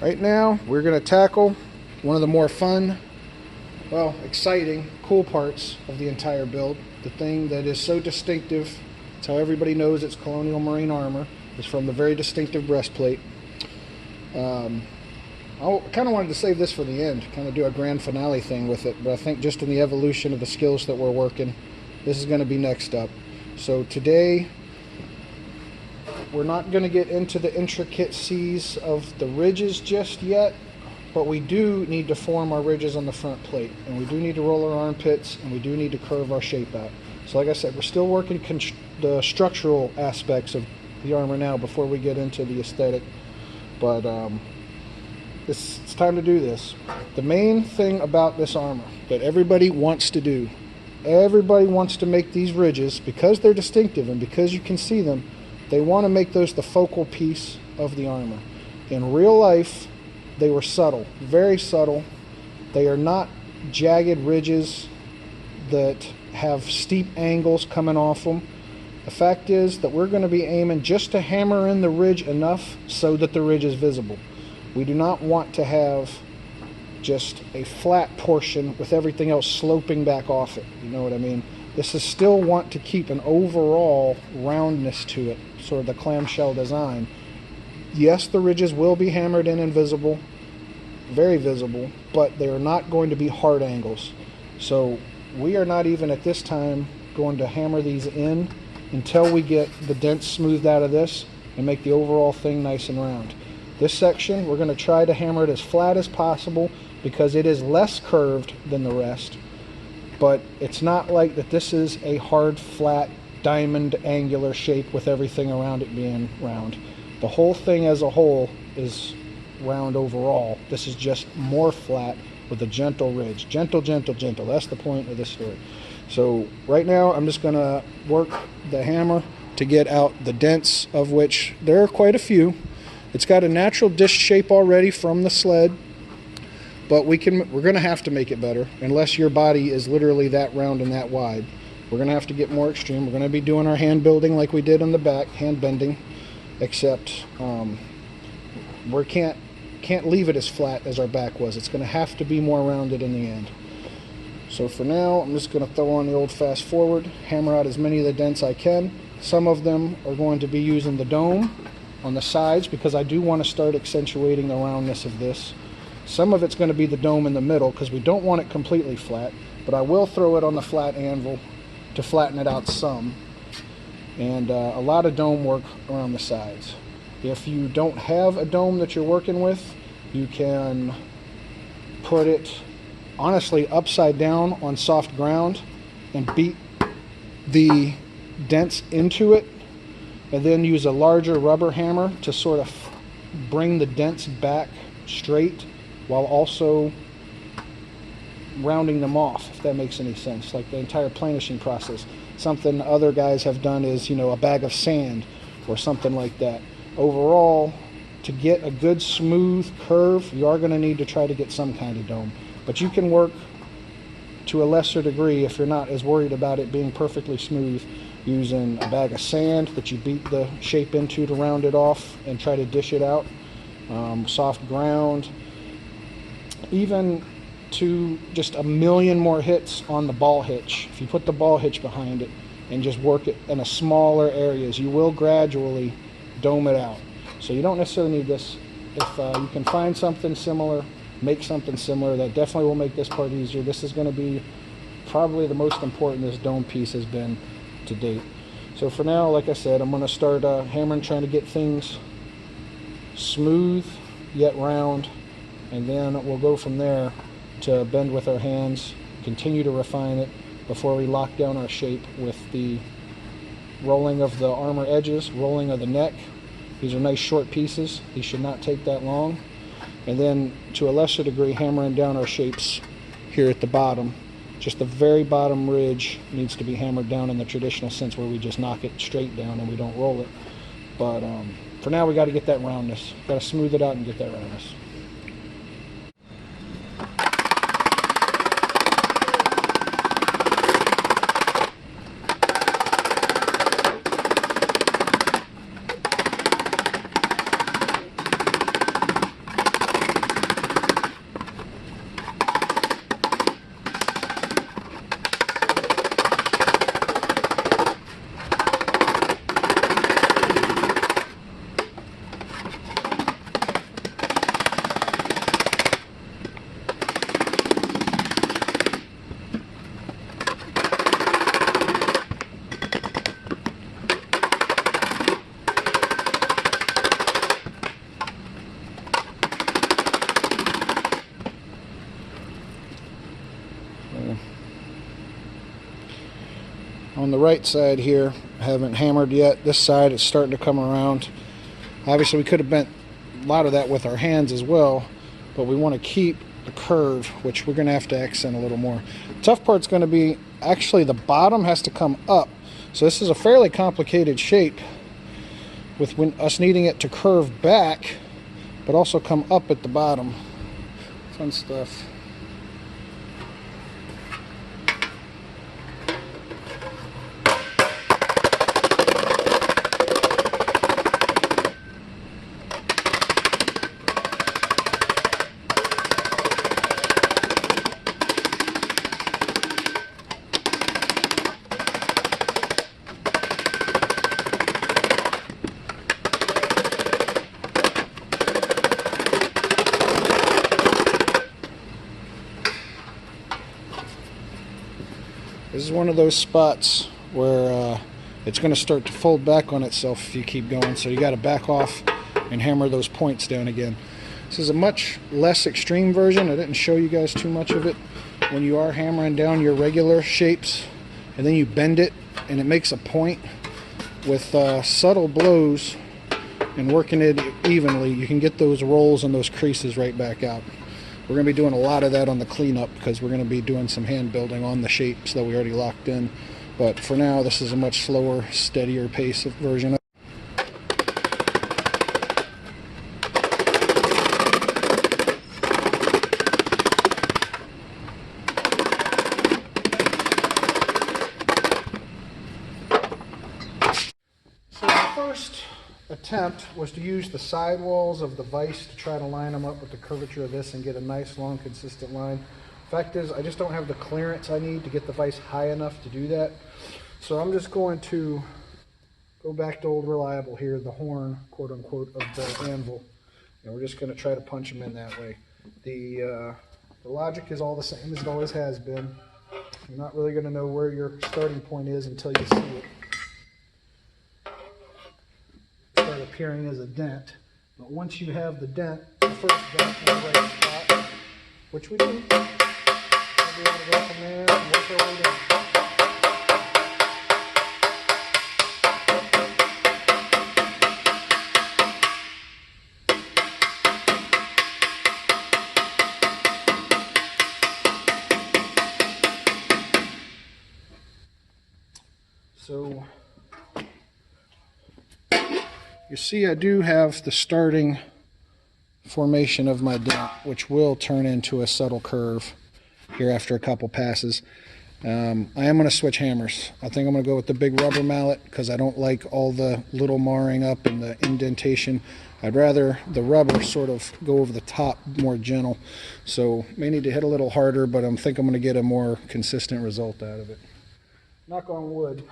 Right now, we're going to tackle one of the more fun, well, exciting, cool parts of the entire build. The thing that is so distinctive, it's how everybody knows it's Colonial Marine armor, is from the very distinctive breastplate. I kind of wanted to save this for the end, kind of do a grand finale thing with it, but I think just in the evolution of the skills that we're working, this is going to be next up. So today, we're not going to get into the intricacies of the ridges just yet, but we do need to form our ridges on the front plate, and we do need to roll our armpits, and we do need to curve our shape out. So like I said, we're still working the structural aspects of the armor now before we get into the aesthetic, but it's time to do this. The main thing about this armor that everybody wants to do, everybody wants to make these ridges, because they're distinctive and because you can see them, they want to make those the focal piece of the armor. In real life, they were subtle, very subtle. They are not jagged ridges that have steep angles coming off them. The fact is that we're going to be aiming just to hammer in the ridge enough so that the ridge is visible. We do not want to have just a flat portion with everything else sloping back off it. You know what I mean? This is still want to keep an overall roundness to it, sort of the clamshell design. Yes, the ridges will be hammered in and visible, very visible, but they are not going to be hard angles. So we are not even at this time going to hammer these in until we get the dents smoothed out of this and make the overall thing nice and round. This section, we're going to try to hammer it as flat as possible because it is less curved than the rest. But it's not like that this is a hard, flat, diamond, angular shape with everything around it being round. The whole thing as a whole is round overall. This is just more flat with a gentle ridge. Gentle, gentle, gentle. That's the point of this story. So right now, I'm just going to work the hammer to get out the dents, of which there are quite a few. It's got a natural disc shape already from the sled, but we're going to have to make it better unless your body is literally that round and that wide. We're going to have to get more extreme. We're going to be doing our hand building like we did on the back, hand bending, except we can't leave it as flat as our back was. It's going to have to be more rounded in the end. So for now, I'm just going to throw on the old fast forward, hammer out as many of the dents I can. Some of them are going to be using the dome on the sides because I do want to start accentuating the roundness of this. Some of it's going to be the dome in the middle because we don't want it completely flat, but I will throw it on the flat anvil to flatten it out some. And a lot of dome work around the sides. If you don't have a dome that you're working with, you can put it honestly upside down on soft ground and beat the dents into it, and then use a larger rubber hammer to sort of bring the dents back straight while also rounding them off, if that makes any sense. Like the entire planishing process. Something other guys have done is, you know, a bag of sand or something like that. Overall, to get a good smooth curve, you are going to need to try to get some kind of dome. But you can work to a lesser degree if you're not as worried about it being perfectly smooth, using a bag of sand that you beat the shape into to round it off and try to dish it out. Soft ground, even to just a million more hits on the ball hitch. If you put the ball hitch behind it and just work it in a smaller areas, you will gradually dome it out. So you don't necessarily need this. If you can find something similar, make something similar. That definitely will make this part easier. This is going to be probably the most important this dome piece has been to date. So for now, like I said, I'm going to start hammering, trying to get things smooth yet round, and then we'll go from there to bend with our hands, continue to refine it before we lock down our shape with the rolling of the armor edges, rolling of the neck. These are nice short pieces. These should not take that long. And then to a lesser degree, hammering down our shapes here at the bottom. Just the very bottom ridge needs to be hammered down in the traditional sense where we just knock it straight down and we don't roll it. But for now, we got to get that roundness. Got to smooth it out and get that roundness. on the right side here, I haven't hammered yet. This side is starting to come around. Obviously we could have bent a lot of that with our hands as well, but we want to keep the curve, which we're going to have to accent a little more. The tough part's going to be actually the bottom has to come up. So this is a fairly complicated shape with us needing it to curve back, but also come up at the bottom. Fun stuff. This is one of those spots where it's going to start to fold back on itself if you keep going, so you got to back off and hammer those points down again. This is a much less extreme version. I didn't show you guys too much of it. When you are hammering down your regular shapes and then you bend it and it makes a point, with subtle blows and working it evenly, you can get those rolls and those creases right back out. We're going to be doing a lot of that on the cleanup because we're going to be doing some hand building on the shapes that we already locked in. But for now, this is a much slower, steadier pace version of it. So the first attempt was to use the sidewalls of the vise to try to line them up with the curvature of this and get a nice long consistent line. Fact is, I just don't have the clearance I need to get the vise high enough to do that. So I'm just going to go back to old reliable here, the horn, quote unquote, of the anvil. And we're just going to try to punch them in that way. The logic is all the same as it always has been. You're not really going to know where your starting point is until you see it start appearing as a dent. But once you have the dent, the first dent in the right spot, which we do, we'll be able to go from there and work our way down. So you see I do have the starting formation of my dent, which will turn into a subtle curve here after a couple passes. I am going to switch hammers. I think I'm going to go with the big rubber mallet because I don't like all the little marring up and the indentation. I'd rather the rubber sort of go over the top, more gentle. So may need to hit a little harder, but I think I'm going to get a more consistent result out of it. Knock on wood.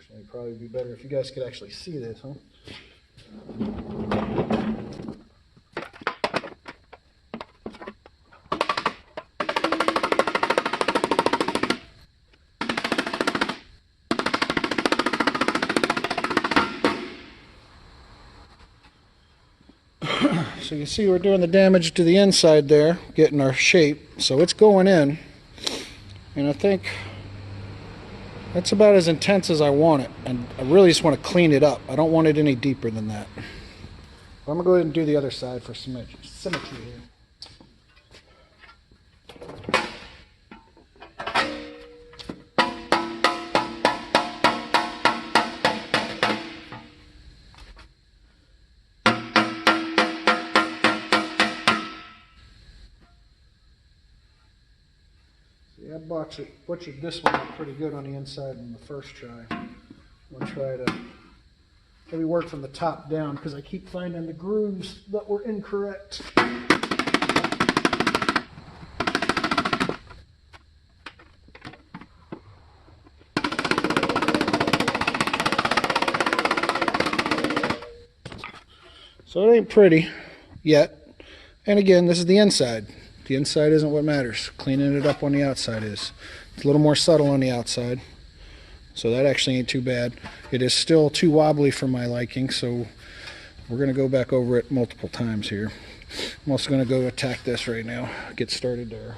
It'd probably be better if you guys could actually see this, huh? So you see we're doing the damage to the inside there, getting our shape. So it's going in, and I think that's about as intense as I want it, and I really just want to clean it up. I don't want it any deeper than that. But I'm going to go ahead and do the other side for symmetry here. See, I butchered this one up pretty good on the inside in the first try. I'm going to try to maybe work from the top down because I keep finding the grooves that were incorrect. So it ain't pretty yet. And again, this is the inside. The inside isn't what matters. Cleaning it up on the outside is. It's a little more subtle on the outside. So that actually ain't too bad. It is still too wobbly for my liking, so we're going to go back over it multiple times here. I'm also going to go attack this right now. Get started there.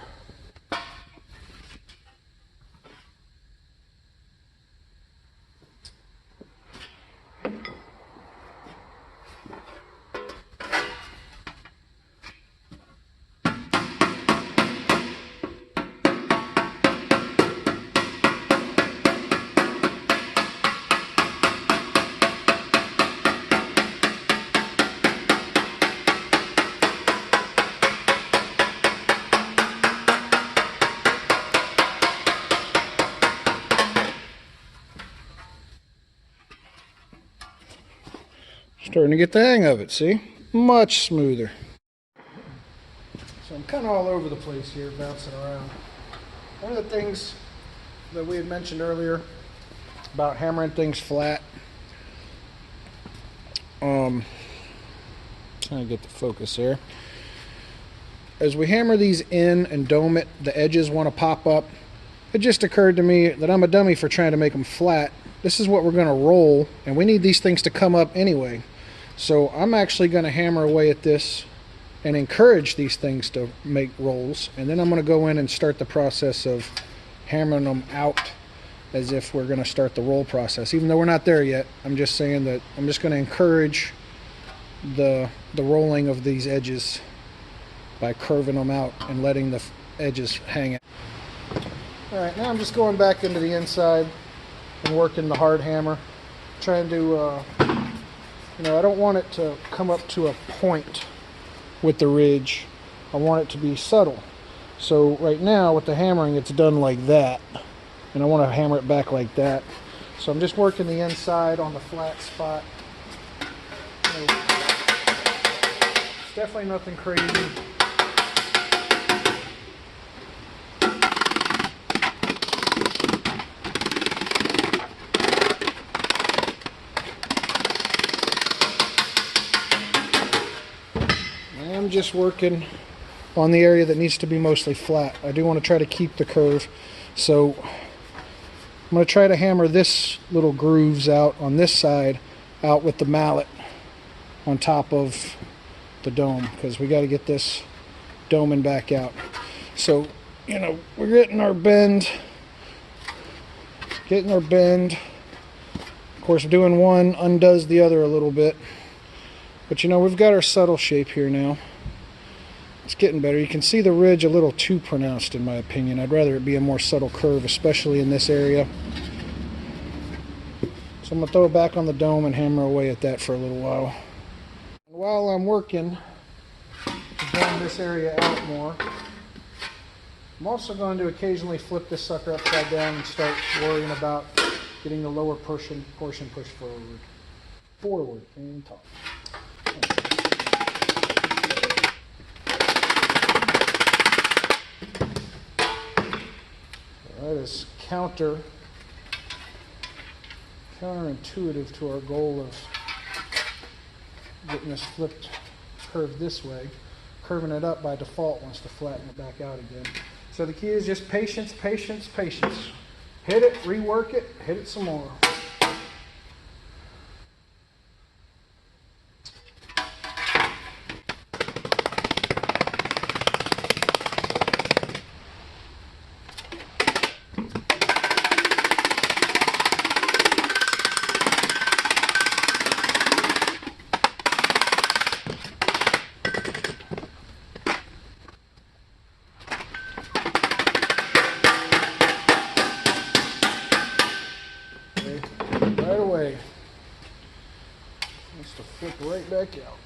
Starting to get the hang of it, see? Much smoother. So I'm kind of all over the place here, bouncing around. One of the things that we had mentioned earlier about hammering things flat. Trying to get the focus there. As we hammer these in and dome it, the edges want to pop up. It just occurred to me that I'm a dummy for trying to make them flat. This is what we're going to roll, and we need these things to come up anyway. So I'm actually going to hammer away at this and encourage these things to make rolls, and then I'm going to go in and start the process of hammering them out as if we're going to start the roll process. Even though we're not there yet, I'm just saying that I'm just going to encourage the rolling of these edges by curving them out and letting the edges hang out. Alright, now I'm just going back into the inside and working the hard hammer, trying to I don't want it to come up to a point with the ridge. I want it to be subtle. So right now with the hammering, it's done like that, and I want to hammer it back like that. So I'm just working the inside on the flat spot. It's definitely nothing crazy. I'm just working on the area that needs to be mostly flat. I do want to try to keep the curve, so I'm going to try to hammer this little grooves out on this side out with the mallet on top of the dome, because we got to get this doming back out. So we're getting our bend. Of course, doing one undoes the other a little bit, but we've got our subtle shape here now. It's getting better. You can see the ridge a little too pronounced in my opinion. I'd rather it be a more subtle curve, especially in this area. So I'm going to throw it back on the dome and hammer away at that for a little while. While I'm working to dome this area out more, I'm also going to occasionally flip this sucker upside down and start worrying about getting the lower portion pushed forward and top. That is counterintuitive to our goal of getting this flipped curve this way. Curving it up by default wants to flatten it back out again. So the key is just patience, patience, patience. Hit it, rework it, hit it some more. Right away. Wants to flip right back out.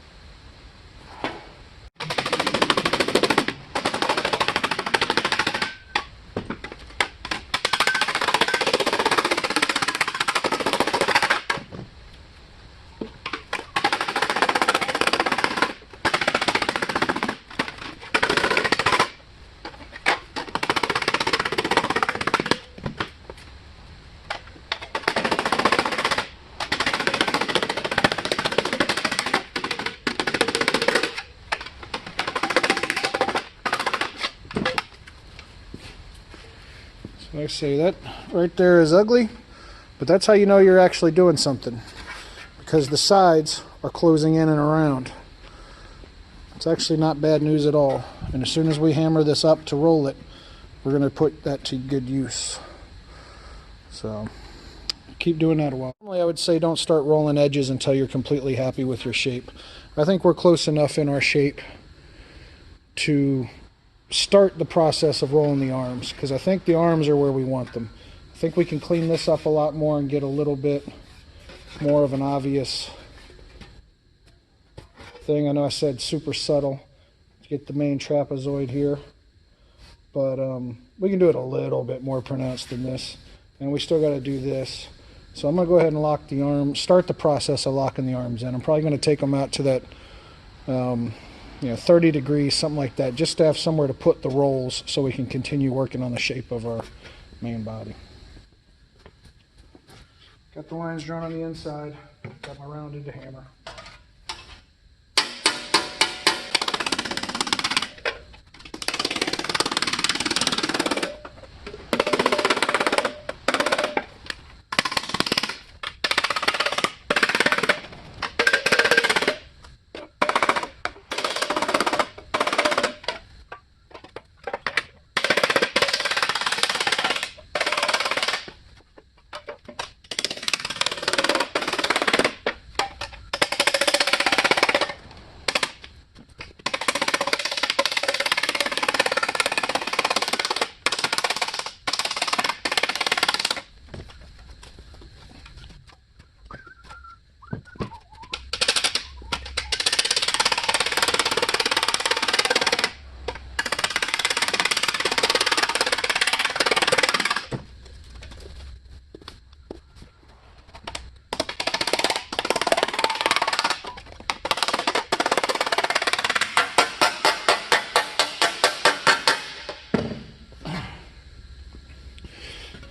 Like I say, that right there is ugly, but that's how you know you're actually doing something, because the sides are closing in and around. It's actually not bad news at all. And as soon as we hammer this up to roll it, we're going to put that to good use. So keep doing that a while. Normally I would say don't start rolling edges until you're completely happy with your shape. I think we're close enough in our shape to start the process of rolling the arms, because I think the arms are where we want them. I think we can clean this up a lot more and get a little bit more of an obvious thing. I know I said super subtle to get the main trapezoid here, but we can do it a little bit more pronounced than this, and we still got to do this. So I'm going to go ahead and lock the arm, start the process of locking the arms in. I'm probably going to take them out to that 30 degrees, something like that, just to have somewhere to put the rolls so we can continue working on the shape of our main body. Got the lines drawn on the inside, got my rounded hammer.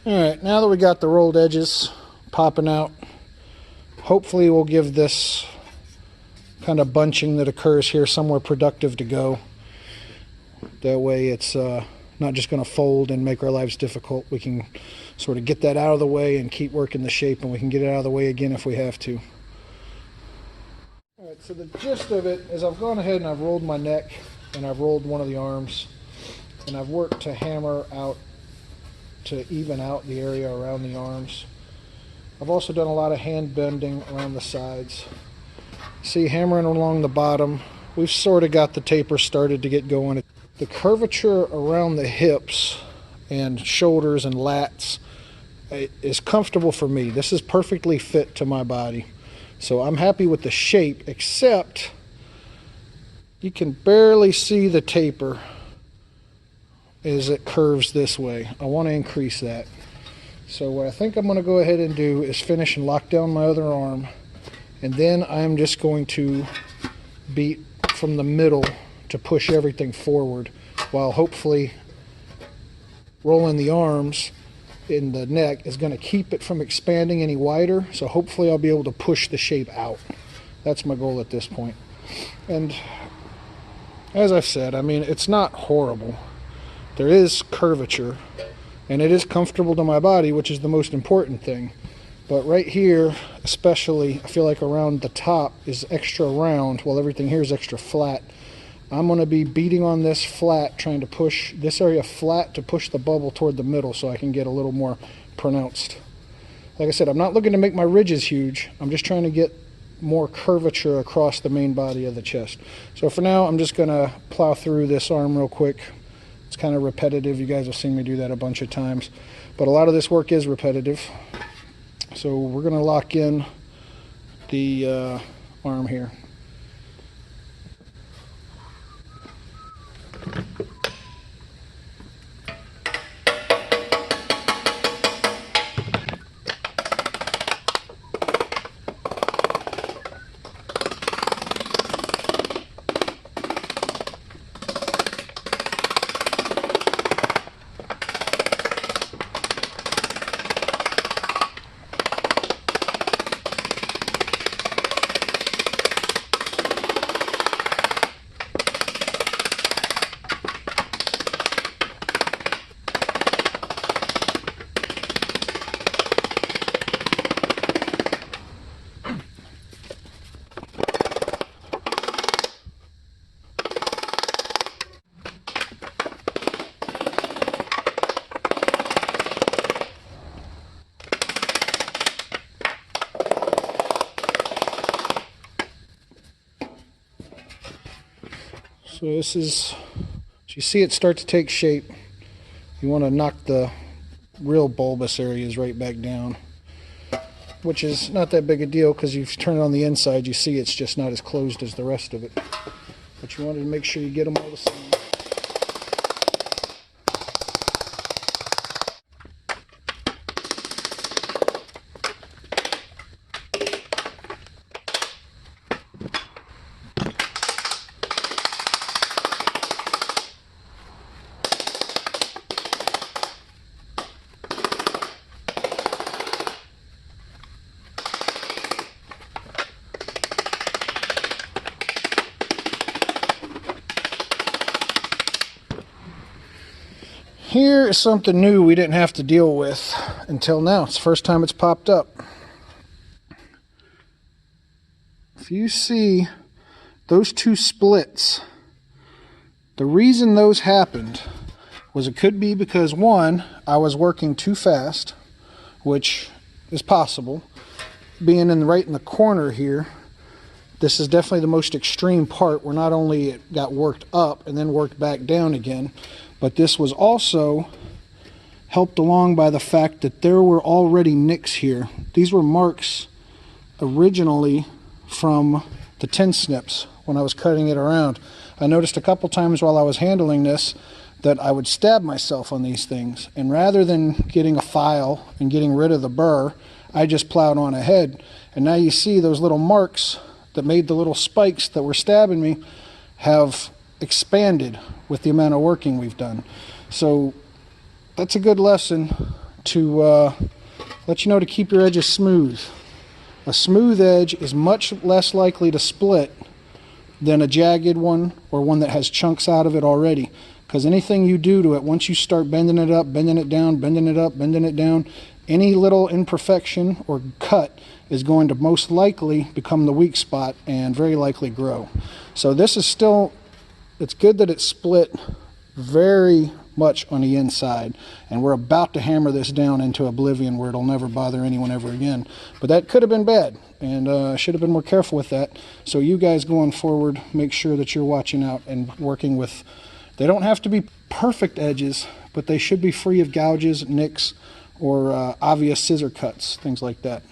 Alright, now that we got the rolled edges popping out, hopefully we'll give this kind of bunching that occurs here somewhere productive to go. That way it's not just going to fold and make our lives difficult. We can sort of get that out of the way and keep working the shape, and we can get it out of the way again if we have to. Alright, so the gist of it is I've gone ahead and I've rolled my neck and I've rolled one of the arms, and I've worked to hammer out to even out the area around the arms. I've also done a lot of hand bending around the sides. See, hammering along the bottom, we've sort of got the taper started to get going. The curvature around the hips and shoulders and lats is comfortable for me. This is perfectly fit to my body. So I'm happy with the shape, except you can barely see the taper as it curves this way. I want to increase that. So what I think I'm going to go ahead and do is finish and lock down my other arm, and then I'm just going to beat from the middle to push everything forward, while hopefully rolling the arms in the neck is going to keep it from expanding any wider. So hopefully I'll be able to push the shape out. That's my goal at this point. And as I've said, I mean, it's not horrible. There is curvature, and it is comfortable to my body, which is the most important thing. But right here, especially, I feel like around the top is extra round, while everything here is extra flat. I'm going to be beating on this flat, trying to push this area flat to push the bubble toward the middle so I can get a little more pronounced. Like I said, I'm not looking to make my ridges huge. I'm just trying to get more curvature across the main body of the chest. So for now, I'm just going to plow through this arm real quick. It's kind of repetitive. You guys have seen me do that a bunch of times, but a lot of this work is repetitive. So we're going to lock in the arm here. So this is, as you see it start to take shape, you want to knock the real bulbous areas right back down, which is not that big a deal because you turn it on the inside, you see it's just not as closed as the rest of it. But you wanted to make sure you get them all the same. Here is something new we didn't have to deal with until now. It's the first time it's popped up. If you see those two splits, the reason those happened was it could be because, one, I was working too fast, which is possible. Being right in the corner here, this is definitely the most extreme part where not only it got worked up and then worked back down again, but this was also helped along by the fact that there were already nicks here. These were marks originally from the tin snips when I was cutting it around. I noticed a couple times while I was handling this that I would stab myself on these things, and rather than getting a file and getting rid of the burr, I just plowed on ahead. And now you see those little marks that made the little spikes that were stabbing me have expanded with the amount of working we've done. So that's a good lesson to let you know to keep your edges smooth. A smooth edge is much less likely to split than a jagged one or one that has chunks out of it already, because anything you do to it, once you start bending it up, bending it down, bending it up, bending it down, any little imperfection or cut is going to most likely become the weak spot and very likely grow. So this is still, it's good that it's split very much on the inside, and we're about to hammer this down into oblivion where it'll never bother anyone ever again. But that could have been bad, and I should have been more careful with that. So you guys going forward, make sure that you're watching out and working with, they don't have to be perfect edges, but they should be free of gouges, nicks, or obvious scissor cuts, things like that.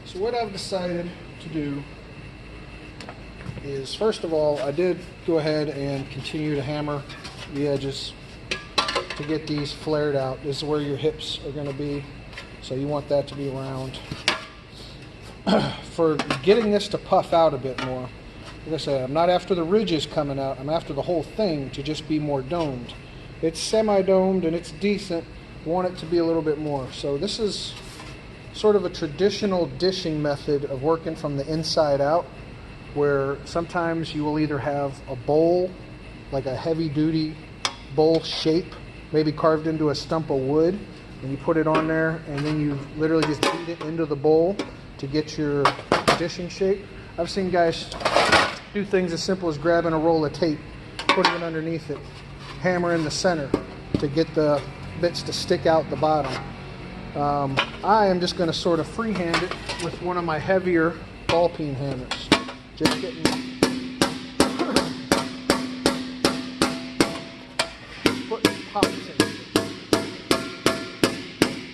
So what I've decided to do is, first of all, I did go ahead and continue to hammer the edges to get these flared out. This is where your hips are going to be, so you want that to be round. For getting this to puff out a bit more, like I said, I'm not after the ridges coming out, I'm after the whole thing to just be more domed. It's semi-domed and it's decent, I want it to be a little bit more. So this is sort of a traditional dishing method of working from the inside out, where sometimes you will either have a bowl, like a heavy-duty bowl shape, maybe carved into a stump of wood, and you put it on there, and then you literally just beat it into the bowl to get your dishing shape. I've seen guys do things as simple as grabbing a roll of tape, putting it underneath it, hammer in the center to get the bits to stick out the bottom. I am just going to sort of freehand it with one of my heavier ball peen hammers. Just getting putting pops in.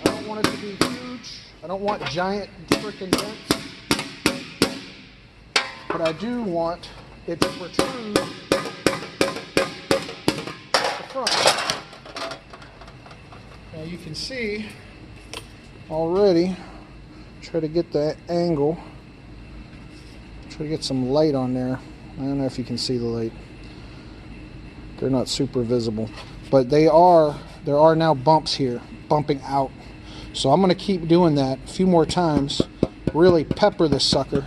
I don't want it to be huge. I don't want giant frickin' dents. But I do want it to protrude the front. Now you can see already, try to get that angle, try to get some light on there. I don't know if you can see the light. They're not super visible, but there are now bumps here, bumping out. So I'm going to keep doing that a few more times, really pepper this sucker,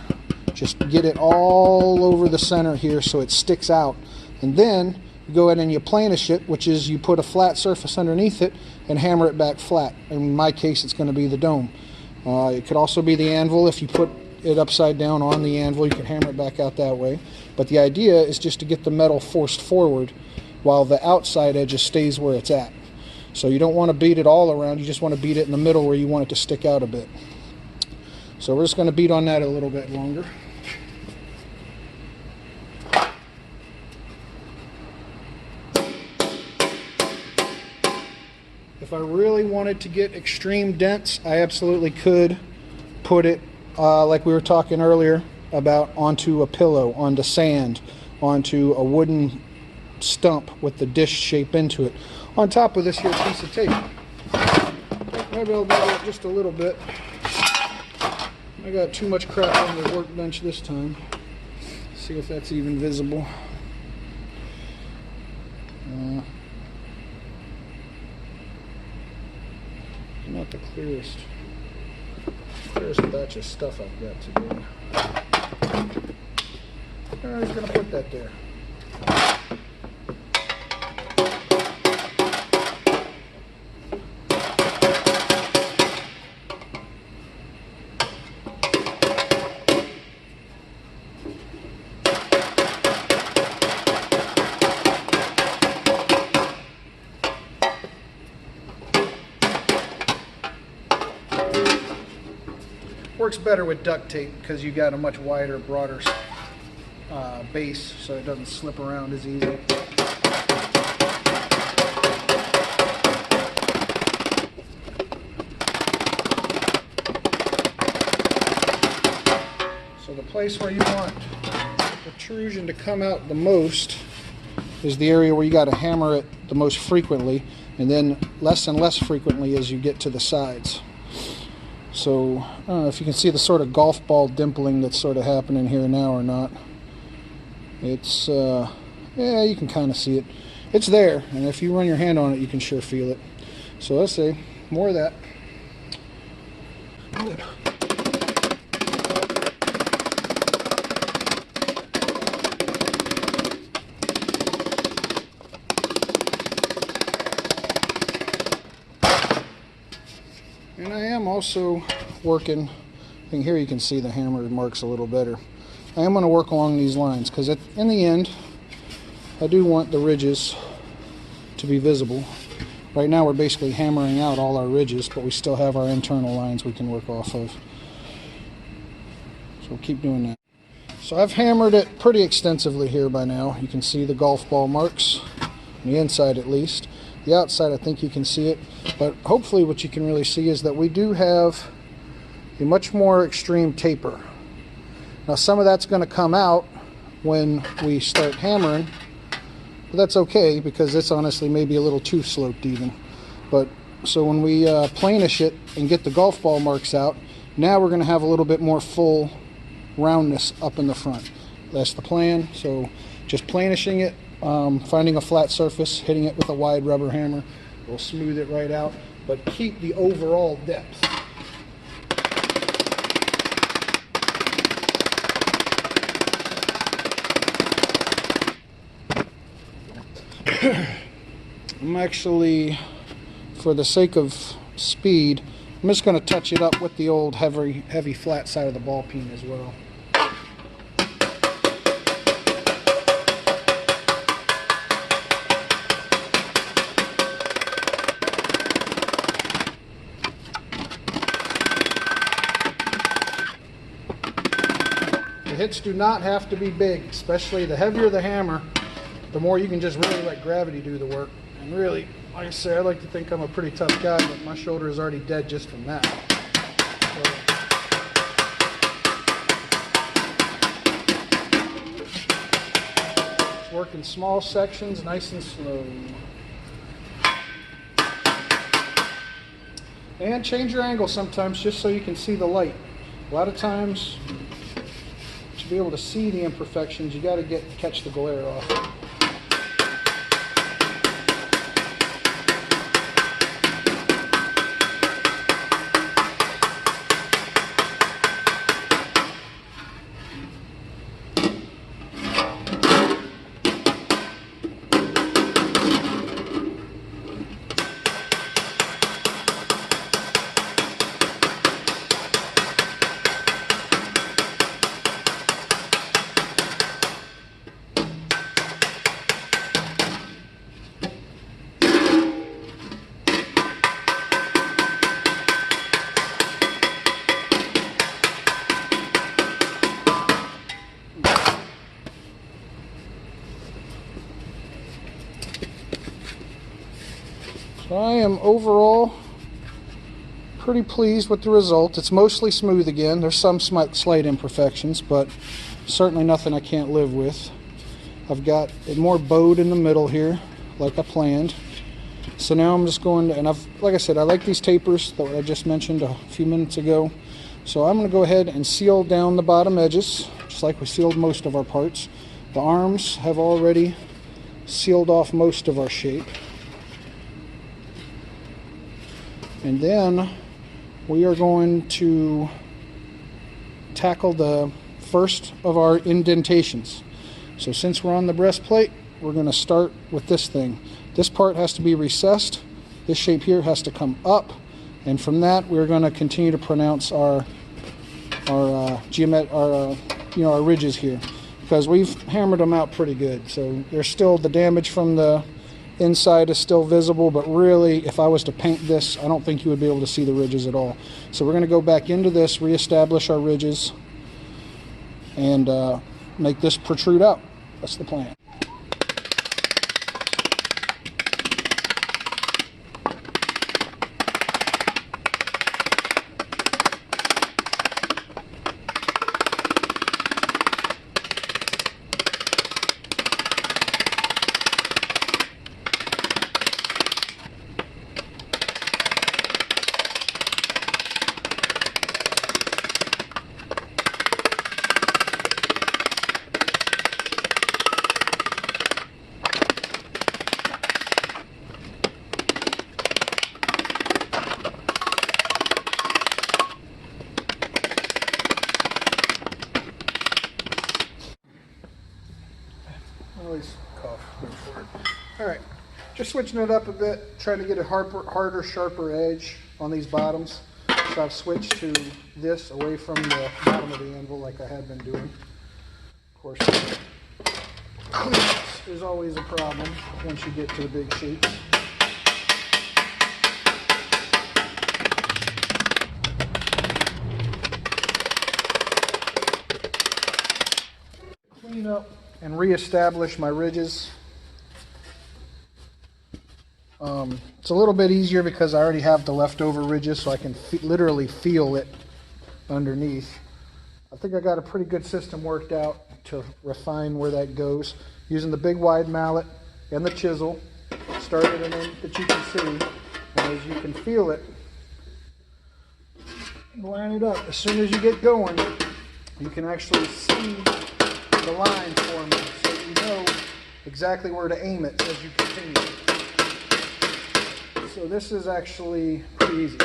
just get it all over the center here so it sticks out. And then you go ahead and you planish it, which is you put a flat surface underneath it and hammer it back flat. In my case, it's going to be the dome. It could also be the anvil. If you put it upside down on the anvil, you can hammer it back out that way. But the idea is just to get the metal forced forward while the outside edge just stays where it's at. So you don't want to beat it all around, you just want to beat it in the middle where you want it to stick out a bit. So we're just going to beat on that a little bit longer. If I really wanted to get extreme dents, I absolutely could put it, like we were talking earlier about, onto a pillow, onto sand, onto a wooden stump with the dish shape into it, on top of this here piece of tape. Maybe I'll do that just a little bit. I got too much crap on the workbench this time. See if that's even visible. Not the clearest batch of stuff I've got today. I'm just going to put that there. Works better with duct tape because you got a much wider, broader base, so it doesn't slip around as easy. So the place where you want protrusion to come out the most is the area where you got to hammer it the most frequently, and then less and less frequently as you get to the sides. So, I don't know if you can see the sort of golf ball dimpling that's sort of happening here now or not. It's, yeah, you can kind of see it. It's there, and if you run your hand on it, you can sure feel it. So let's see, more of that. Good. And I am also working, I think here you can see the hammer marks a little better. I am going to work along these lines because in the end, I do want the ridges to be visible. Right now we're basically hammering out all our ridges, but we still have our internal lines we can work off of. So we'll keep doing that. So I've hammered it pretty extensively here by now. You can see the golf ball marks, on the inside at least. The outside, I think you can see it, but hopefully what you can really see is that we do have a much more extreme taper. Now some of that's going to come out when we start hammering, but that's okay because it's honestly maybe a little too sloped even. But so when we planish it and get the golf ball marks out, now we're going to have a little bit more full roundness up in the front. That's the plan. So just planishing it, finding a flat surface, hitting it with a wide rubber hammer will smooth it right out, but keep the overall depth. I'm actually, for the sake of speed, I'm just going to touch it up with the old heavy flat side of the ball peen as well. The hits do not have to be big, especially the heavier the hammer, the more you can just really let gravity do the work. And really, like I say, I like to think I'm a pretty tough guy, but my shoulder is already dead just from that. So, just work in small sections, nice and slow. And change your angle sometimes just so you can see the light. A lot of times, to be able to see the imperfections, you got to catch the glare off. So I am overall pretty pleased with the result. It's mostly smooth again. There's some slight imperfections, but certainly nothing I can't live with. I've got it more bowed in the middle here, like I planned. So now I'm just going to, and like I said, I like these tapers that I just mentioned a few minutes ago. So I'm going to go ahead and seal down the bottom edges, just like we sealed most of our parts. The arms have already sealed off most of our shape. And then we are going to tackle the first of our indentations. So since we're on the breastplate, we're going to start with this thing. This part has to be recessed. This shape here has to come up, and from that we're going to continue to pronounce our ridges here, because we've hammered them out pretty good. So there's still the damage from the inside is still visible, but really if I was to paint this, I don't think you would be able to see the ridges at all. So we're going to go back into this, reestablish our ridges, and make this protrude out. That's the plan. Alright, just switching it up a bit, trying to get a harder, sharper edge on these bottoms. So I've switched to this away from the bottom of the anvil like I had been doing. Of course, clearance is always a problem once you get to the big shapes. Clean up and reestablish my ridges. It's a little bit easier because I already have the leftover ridges, so I can literally feel it underneath. I think I got a pretty good system worked out to refine where that goes. Using the big wide mallet and the chisel, started an end that you can see, and as you can feel it, line it up. As soon as you get going, you can actually see the lines forming, so you know exactly where to aim it as you continue. So this is actually pretty easy.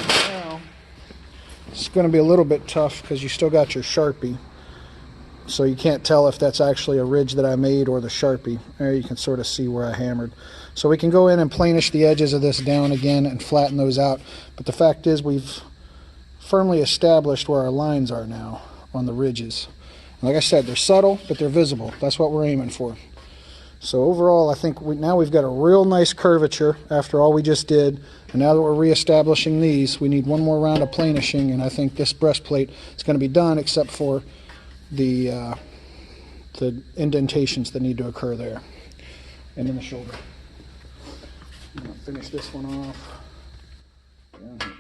Now, it's going to be a little bit tough because you still got your Sharpie. So you can't tell if that's actually a ridge that I made or the Sharpie. There you can sort of see where I hammered. So we can go in and planish the edges of this down again and flatten those out. But the fact is we've firmly established where our lines are now on the ridges. And like I said, they're subtle, but they're visible. That's what we're aiming for. So overall, I think now we've got a real nice curvature after all we just did. And now that we're reestablishing these, we need one more round of planishing, and I think this breastplate is going to be done, except for the indentations that need to occur there and in the shoulder. I'm going to finish this one off down here.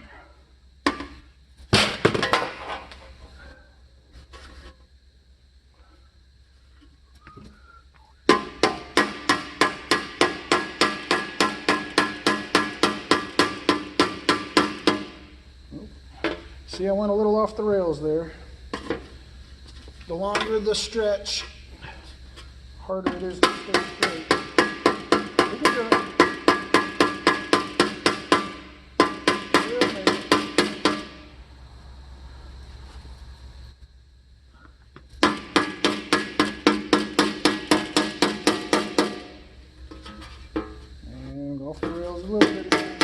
See, I went a little off the rails there. The longer the stretch, harder it is to stay straight. We can do it. We'll make it. And off the rails a little bit again.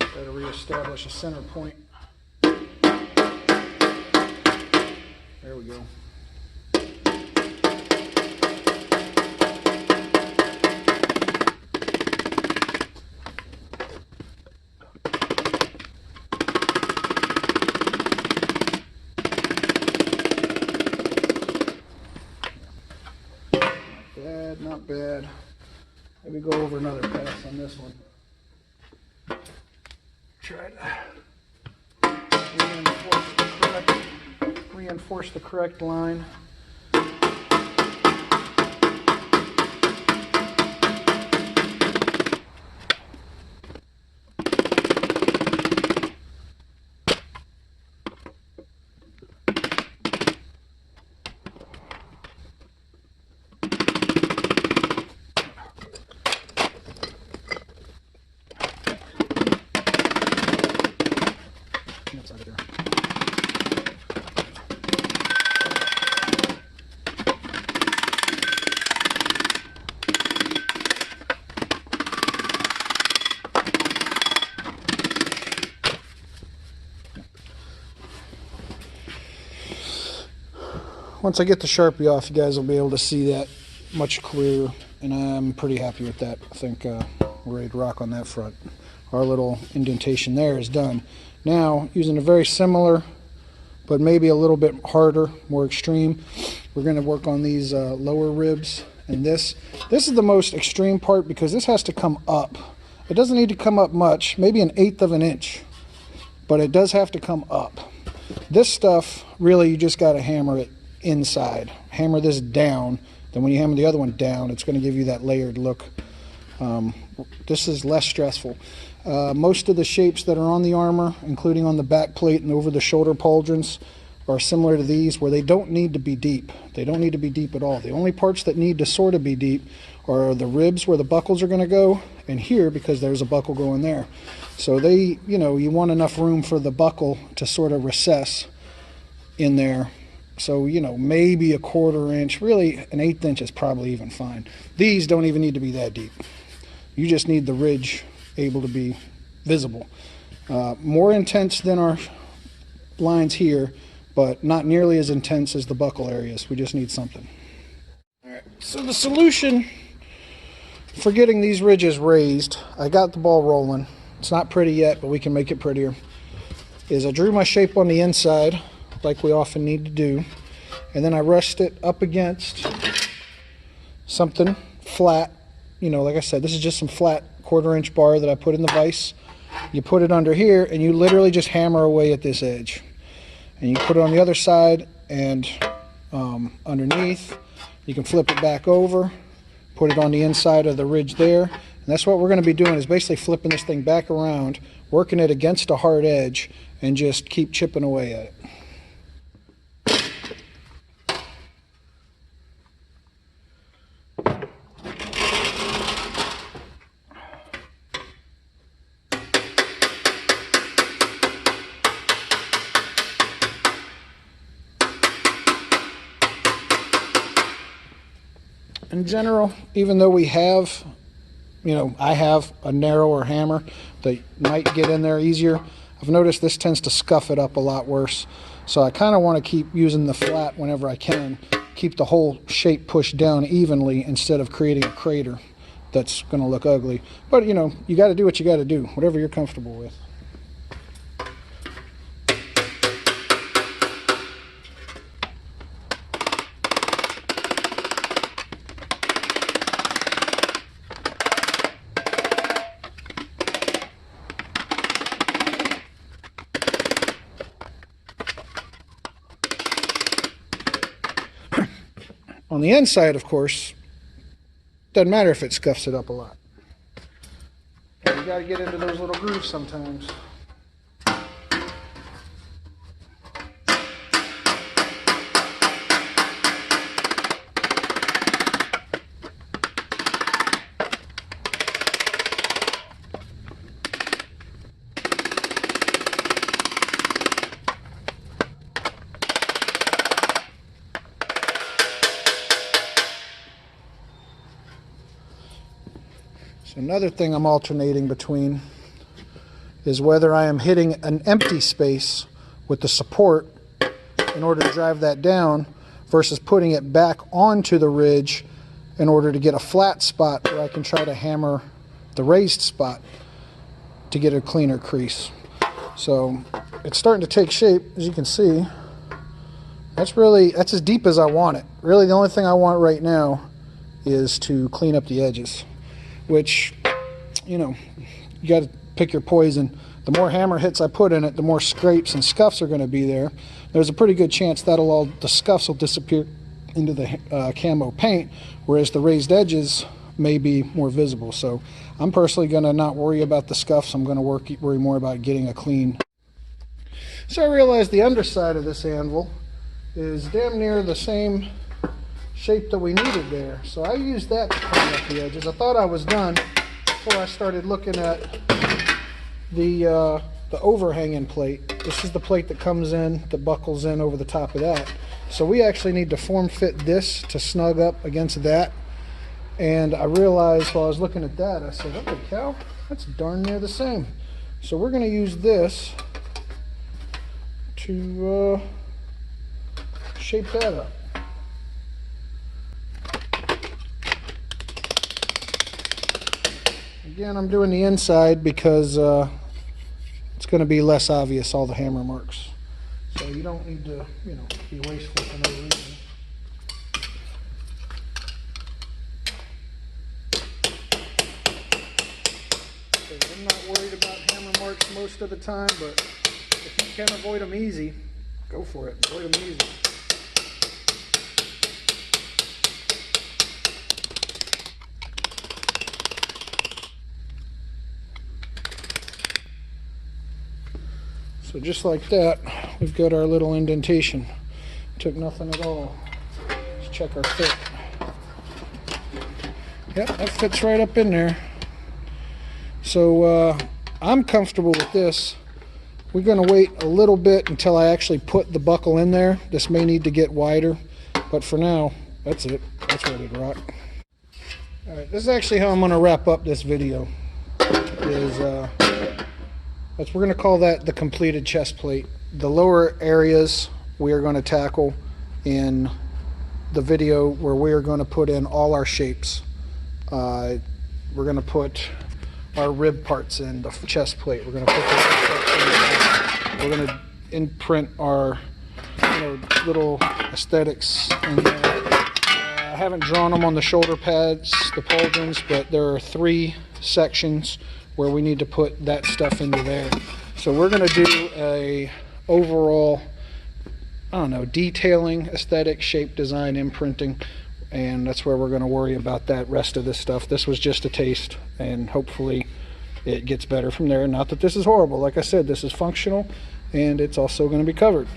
Got to reestablish a center point. There we go. bad, not bad. Maybe go over another pass on this one. Try to reinforce the correct line. Once I get the Sharpie off, you guys will be able to see that much clearer, and I'm pretty happy with that. I think we're ready to rock on that front. Our little indentation there is done. Now, using a very similar, but maybe a little bit harder, more extreme, we're going to work on these lower ribs. And this is the most extreme part because this has to come up. It doesn't need to come up much, maybe 1/8 of an inch, but it does have to come up. This stuff, really, you just got to hammer it inside. Hammer this down, then when you hammer the other one down, it's going to give you that layered look. This is less stressful. Most of the shapes that are on the armor, including on the back plate and over the shoulder pauldrons, are similar to these, where they don't need to be deep. They don't need to be deep at all. The only parts that need to sort of be deep are the ribs where the buckles are going to go, and here, because there's a buckle going there. So they, you want enough room for the buckle to sort of recess in there. So, maybe 1/4 inch, really 1/8 inch is probably even fine. These don't even need to be that deep. You just need the ridge able to be visible. More intense than our lines here, but not nearly as intense as the buckle areas. We just need something. All right, so the solution for getting these ridges raised, I got the ball rolling. It's not pretty yet, but we can make it prettier. Is I drew my shape on the inside, like we often need to do, and then I rest it up against something flat. Like I said, this is just some flat 1/4 inch bar that I put in the vise. You put it under here and you literally just hammer away at this edge, and you put it on the other side and underneath. You can flip it back over, put it on the inside of the ridge there, and that's what we're going to be doing, is basically flipping this thing back around, working it against a hard edge, and just keep chipping away at it. In general, even though we have, I have a narrower hammer that might get in there easier, I've noticed this tends to scuff it up a lot worse. So I kind of want to keep using the flat whenever I can, keep the whole shape pushed down evenly instead of creating a crater that's going to look ugly. But you got to do what you got to do, whatever you're comfortable with. On the inside, of course, doesn't matter if it scuffs it up a lot. You got to get into those little grooves sometimes. Another thing I'm alternating between is whether I am hitting an empty space with the support in order to drive that down versus putting it back onto the ridge in order to get a flat spot where I can try to hammer the raised spot to get a cleaner crease. So it's starting to take shape, as you can see. That's as deep as I want it. Really, the only thing I want right now is to clean up the edges, which, you know, you got to pick your poison. The more hammer hits I put in it, the more scrapes and scuffs are going to be there. There's a pretty good chance the scuffs will disappear into the camo paint, whereas the raised edges may be more visible. So I'm personally going to not worry about the scuffs. I'm going to worry more about getting a clean. So I realized the underside of this anvil is damn near the same shape that we needed there. So I used that to clean up the edges. I thought I was done before I started looking at the overhanging plate. This is the plate that comes in, that buckles in over the top of that. So we actually need to form fit this to snug up against that. And I realized while I was looking at that, I said, holy cow, that's darn near the same. So we're going to use this to shape that up. Again, I'm doing the inside because it's going to be less obvious, all the hammer marks. So you don't need to, you know, be wasteful for no reason. I'm not worried about hammer marks most of the time, but if you can avoid them easy, go for it. Avoid them easy. So just like that, we've got our little indentation. Took nothing at all. Let's check our fit. Yep, that fits right up in there. So I'm comfortable with this. We're going to wait a little bit until I actually put the buckle in there. This may need to get wider, but for now, that's it. That's ready to rock. All right, this is actually how I'm going to wrap up this video. We're going to call that the completed chest plate. The lower areas we are going to tackle in the video where we are going to put in all our shapes. We're going to put our rib parts in the chest plate. We're going to put the parts in the back. We're going to imprint our little aesthetics in there. I haven't drawn them on the shoulder pads, the pauldrons, but there are 3 sections where we need to put that stuff into there. So we're going to do a overall, I don't know, detailing, aesthetic, shape, design, imprinting, and that's where we're going to worry about that rest of this stuff. This was just a taste, and hopefully it gets better from there. Not that this is horrible. Like I said, this is functional, and it's also going to be covered.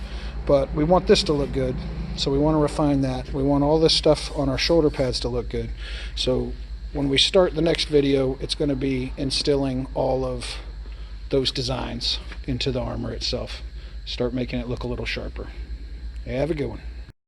But we want this to look good, so we want to refine that. We want all this stuff on our shoulder pads to look good. So when we start the next video, it's going to be instilling all of those designs into the armor itself. Start making it look a little sharper. Have a good one.